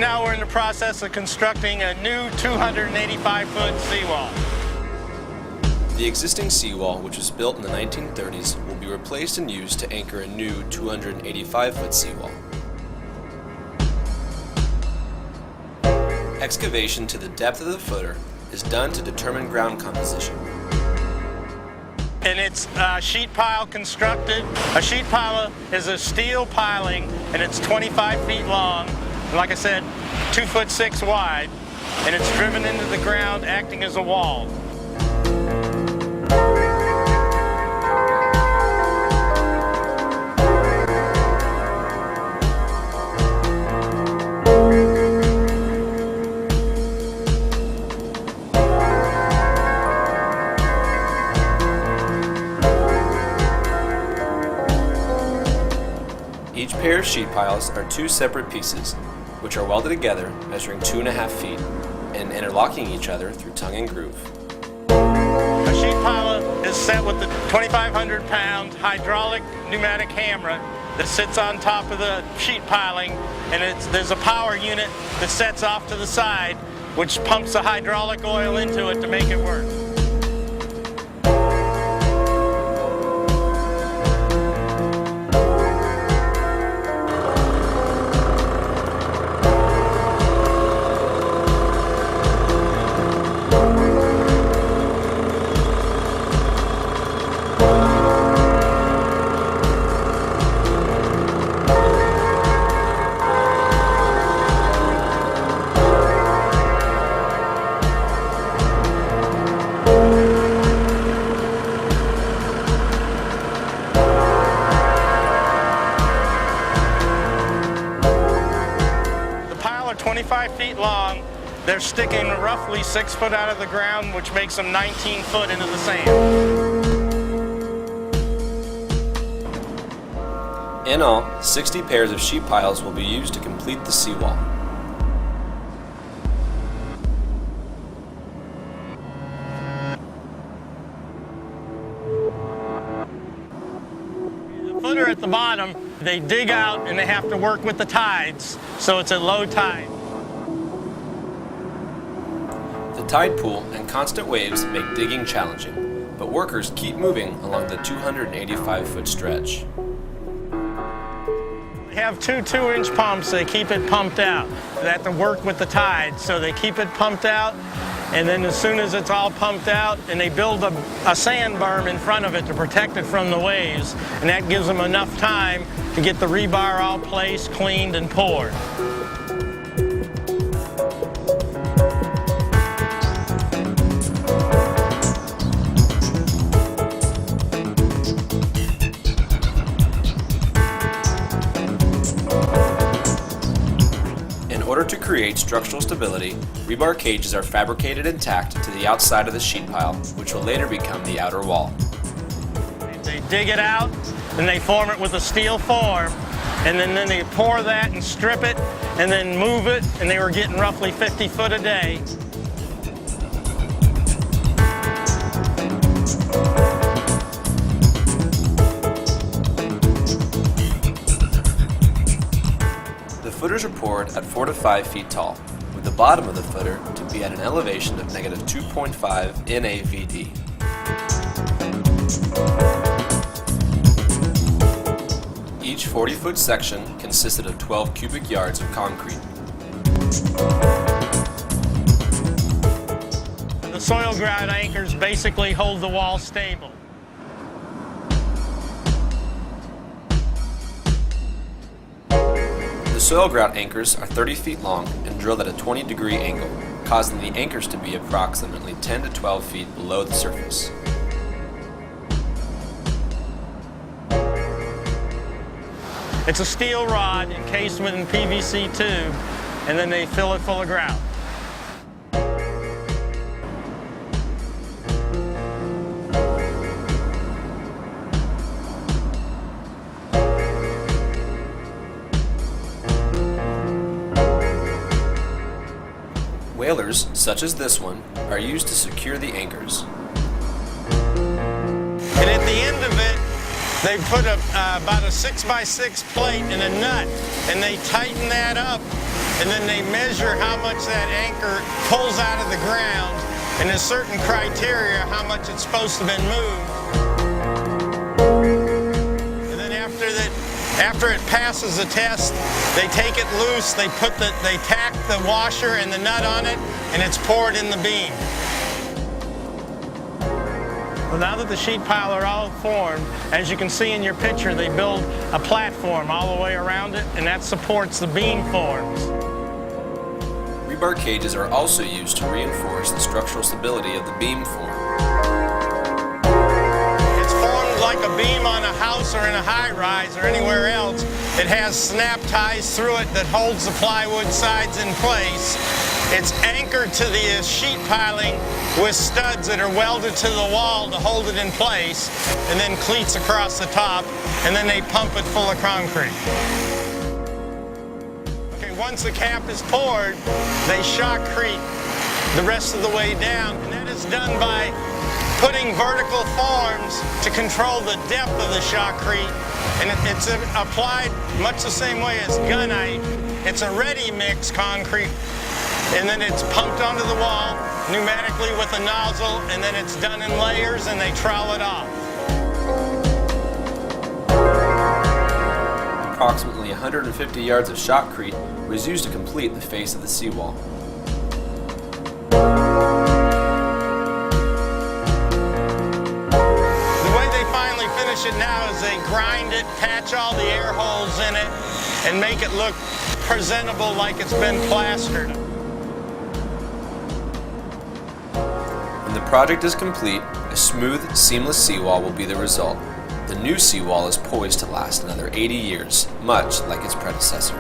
now we're in the process of constructing a new 285-foot seawall. The existing seawall, which was built in the 1930s, will be replaced and used to anchor a new 285-foot seawall. Excavation to the depth of the footer is done to determine ground composition. And it's sheet pile constructed. A sheet pile is a steel piling, and it's 25 feet long. And like I said, 2'6" wide, and it's driven into the ground, acting as a wall. Each pair of sheet piles are two separate pieces, which are welded together, measuring 2.5 feet, and interlocking each other through tongue and groove. A sheet pile is set with the 2,500-pound hydraulic pneumatic hammer that sits on top of the sheet piling, and there's a power unit that sets off to the side, which pumps the hydraulic oil into it to make it work. The pile are 25 feet long. They're sticking roughly 6 foot out of the ground, which makes them 19 foot into the sand. In all, 60 pairs of sheet piles will be used to complete the seawall. The footer at the bottom, they dig out and they have to work with the tides, so it's at low tide. The tide pool and constant waves make digging challenging, but workers keep moving along the 285-foot stretch. They have two 2-inch pumps. They keep it pumped out. They have to work with the tide, so they keep it pumped out, and then as soon as it's all pumped out, and they build a sand berm in front of it to protect it from the waves, and that gives them enough time to get the rebar all placed, cleaned, and poured. In order to create structural stability, rebar cages are fabricated and tacked to the outside of the sheet pile, which will later become the outer wall. They dig it out, and they form it with a steel form, and then they pour that and strip it, and then move it, and they were getting roughly 50 foot a day. The footers are poured at 4 to 5 feet tall, with the bottom of the footer to be at an elevation of -2.5 NAVD. Each 40-foot section consisted of 12 cubic yards of concrete. The soil grout anchors basically hold the wall stable. The soil grout anchors are 30 feet long and drilled at a 20-degree angle, causing the anchors to be approximately 10 to 12 feet below the surface. It's a steel rod encased within PVC tube, and then they fill it full of grout. Whalers, such as this one, are used to secure the anchors. And at the end of it, they put about a 6x6 plate and a nut, and they tighten that up and then they measure how much that anchor pulls out of the ground, and there's certain criteria how much it's supposed to have been moved. And then after it passes the test, they take it loose, they tack the washer and the nut on it, and it's poured in the beam. Well, now that the sheet pile are all formed, as you can see in your picture, they build a platform all the way around it, and that supports the beam forms. Rebar cages are also used to reinforce the structural stability of the beam form. It's formed like a beam on a house or in a high-rise or anywhere else. It has snap ties through it that holds the plywood sides in place. It's anchored to the sheet piling with studs that are welded to the wall to hold it in place, and then cleats across the top, and then they pump it full of concrete. Okay, once the cap is poured, they shotcrete the rest of the way down, and that is done by putting vertical forms to control the depth of the shotcrete, and it's applied much the same way as gunite. It's a ready mix concrete, and then it's pumped onto the wall pneumatically with a nozzle, and then it's done in layers and they trowel it off. Approximately 150 yards of shotcrete was used to complete the face of the seawall. The way they finally finish it now is they grind it, patch all the air holes in it, and make it look presentable like it's been plastered. When the project is complete, a smooth, seamless seawall will be the result. The new seawall is poised to last another 80 years, much like its predecessor.